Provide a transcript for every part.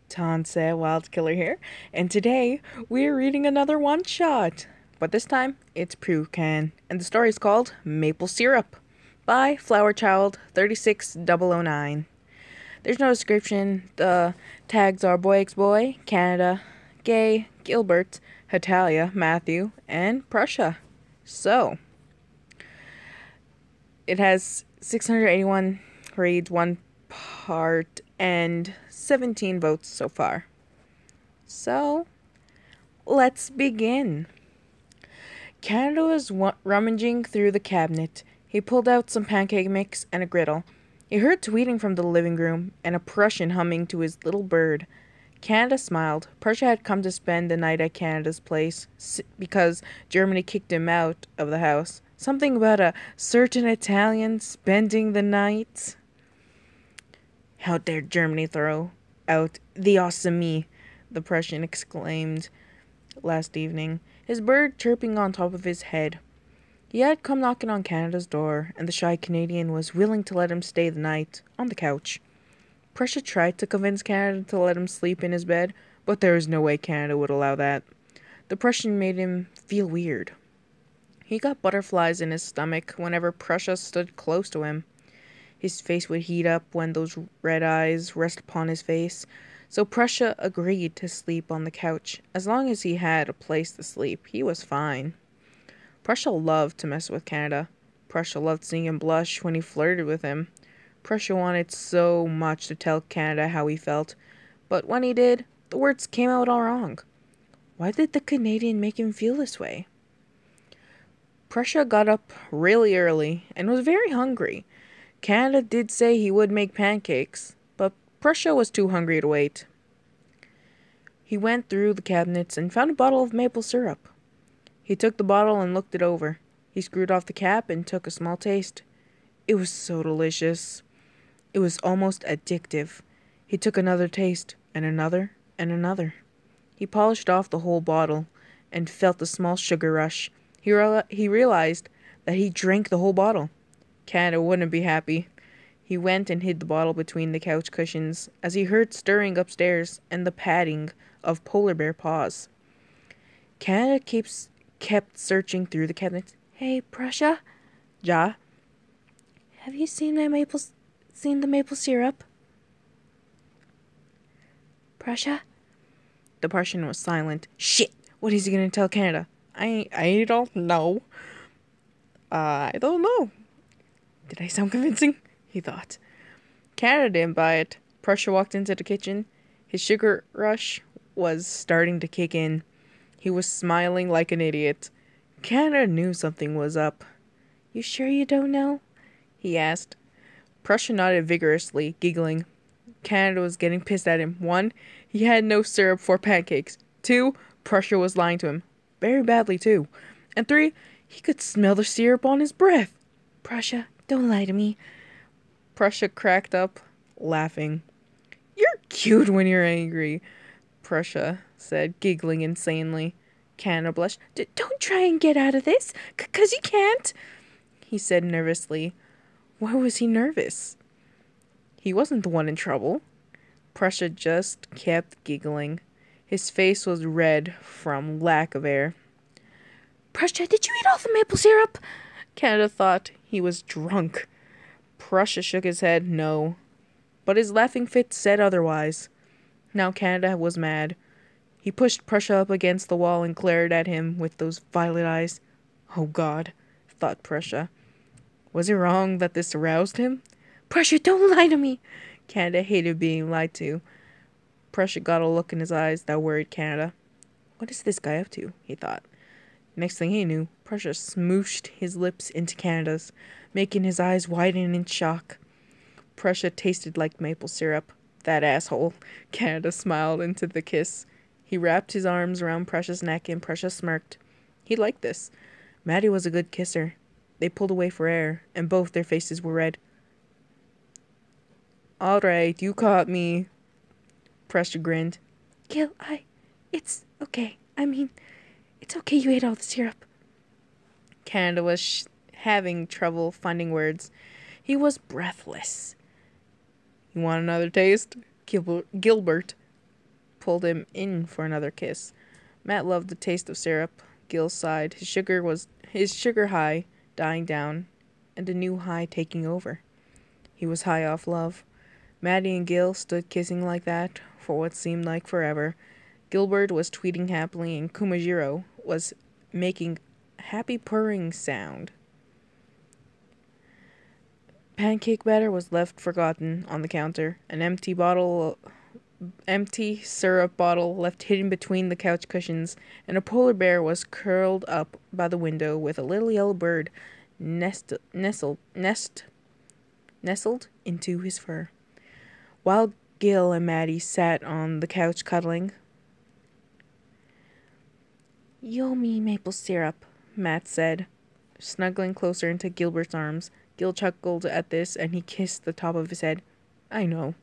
Tanse Wild Killer here, and today we're reading another one shot. But this time it's Prucan, and the story is called Maple Syrup by Flower Child 36009. There's no description. The tags are Boy X Boy, Canada, Gay, Gilbert, Hatalia, Matthew, and Prussia. So, it has 681 reads, 1 part, and 17 votes so far. So, let's begin. Canada was rummaging through the cabinet. He pulled out some pancake mix and a griddle. He heard tweeting from the living room and a Prussian humming to his little bird. Canada smiled. Prussia had come to spend the night at Canada's place because Germany kicked him out of the house. Something about a certain Italian spending the night. How dare Germany throw out the awesome me, the Prussian exclaimed last evening, his bird chirping on top of his head. He had come knocking on Canada's door, and the shy Canadian was willing to let him stay the night on the couch. Prussia tried to convince Canada to let him sleep in his bed, but there was no way Canada would allow that. The Prussian made him feel weird. He got butterflies in his stomach whenever Prussia stood close to him. His face would heat up when those red eyes rest upon his face, so Prussia agreed to sleep on the couch. As long as he had a place to sleep, he was fine. Prussia loved to mess with Canada. Prussia loved seeing him blush when he flirted with him. Prussia wanted so much to tell Canada how he felt, but when he did, the words came out all wrong. Why did the Canadian make him feel this way? Prussia got up really early and was very hungry. Canada did say he would make pancakes, but Prussia was too hungry to wait. He went through the cabinets and found a bottle of maple syrup. He took the bottle and looked it over. He screwed off the cap and took a small taste. It was so delicious. It was almost addictive. He took another taste, and another, and another. He polished off the whole bottle and felt a small sugar rush. He realized that he drank the whole bottle. Canada wouldn't be happy. He went and hid the bottle between the couch cushions as he heard stirring upstairs and the padding of polar bear paws. Canada kept searching through the cabinets. Hey, Prussia? Ja? Have you seen the maple syrup? Prussia? The Prussian was silent. Shit! What is he gonna tell Canada? I don't know. I don't know. Did I sound convincing? He thought. Canada didn't buy it. Prussia walked into the kitchen. His sugar rush was starting to kick in. He was smiling like an idiot. Canada knew something was up. You sure you don't know? He asked. Prussia nodded vigorously, giggling. Canada was getting pissed at him. 1, he had no syrup for pancakes. 2, Prussia was lying to him. Very badly, too. And 3, he could smell the syrup on his breath. Prussia, don't lie to me. Prussia cracked up, laughing. You're cute when you're angry, Prussia said, giggling insanely. Canada blushed. Don't try and get out of this, 'cause you can't, he said nervously. Why was he nervous? He wasn't the one in trouble. Prussia just kept giggling. His face was red from lack of air. Prussia, did you eat all the maple syrup? Canada thought he was drunk. Prussia shook his head no, but his laughing fit said otherwise. Now Canada was mad. He pushed Prussia up against the wall and glared at him with those violet eyes. Oh God, thought Prussia. Was it wrong that this aroused him? Prussia, don't lie to me. Canada hated being lied to. Prussia got a look in his eyes that worried Canada. What is this guy up to? He thought. Next thing he knew, Prussia smooshed his lips into Canada's, making his eyes widen in shock. Prussia tasted like maple syrup. That asshole. Canada smiled into the kiss. He wrapped his arms around Prussia's neck and Prussia smirked. He liked this. Maddie was a good kisser. They pulled away for air, and both their faces were red. All right, you caught me. Prussia grinned. Gil, it's okay. It's okay you ate all the syrup. Canada was having trouble finding words. He was breathless. You want another taste? Gilbert pulled him in for another kiss. Matt loved the taste of syrup. Gil sighed, his sugar high dying down, and a new high taking over. He was high off love. Maddie and Gil stood kissing like that for what seemed like forever. Gilbert was tweeting happily, and Kumajiro was making happy purring sound. Pancake batter was left forgotten on the counter. An empty syrup bottle left hidden between the couch cushions, and a polar bear was curled up by the window with a little yellow bird nestled into his fur. While Gil and Maddie sat on the couch cuddling. "You owe me maple syrup," Matt said, snuggling closer into Gilbert's arms. Gil chuckled at this, and he kissed the top of his head. "I know."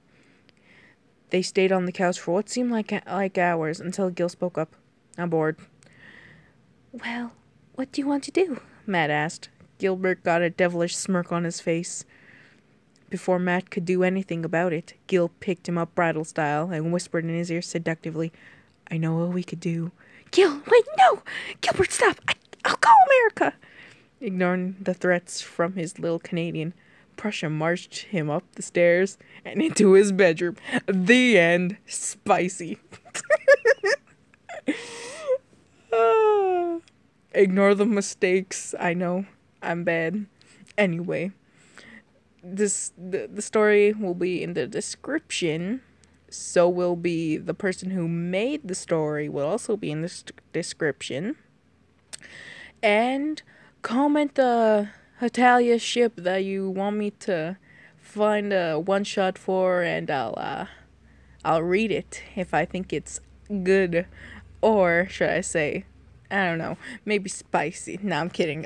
They stayed on the couch for what seemed like hours until Gil spoke up. "I'm bored." "Well, what do you want to do?" Matt asked. Gilbert got a devilish smirk on his face. Before Matt could do anything about it, Gil picked him up bridal style and whispered in his ear seductively, "I know what we could do." "Gil, wait, no! Gilbert, stop! I'll call America!" Ignoring the threats from his little Canadian, Prussia marched him up the stairs and into his bedroom. The end. Spicy. Ignore the mistakes. I know. I'm bad. Anyway, the story will be in the description. So will be the person who made the story will also be in the description. And comment the Hetalia ship that you want me to find a one shot for, and I'll read it if I think it's good, or should I say, I don't know, maybe spicy. No, I'm kidding.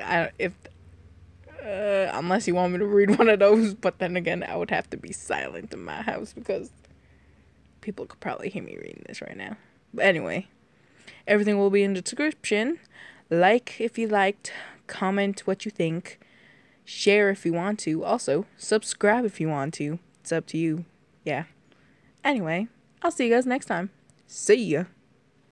Unless you want me to read one of those, but then again, I would have to be silent in my house because people could probably hear me reading this right now. But anyway, everything will be in the description. Like if you liked, comment what you think, share if you want to, also subscribe if you want to. It's up to you. Yeah. Anyway, I'll see you guys next time. See ya.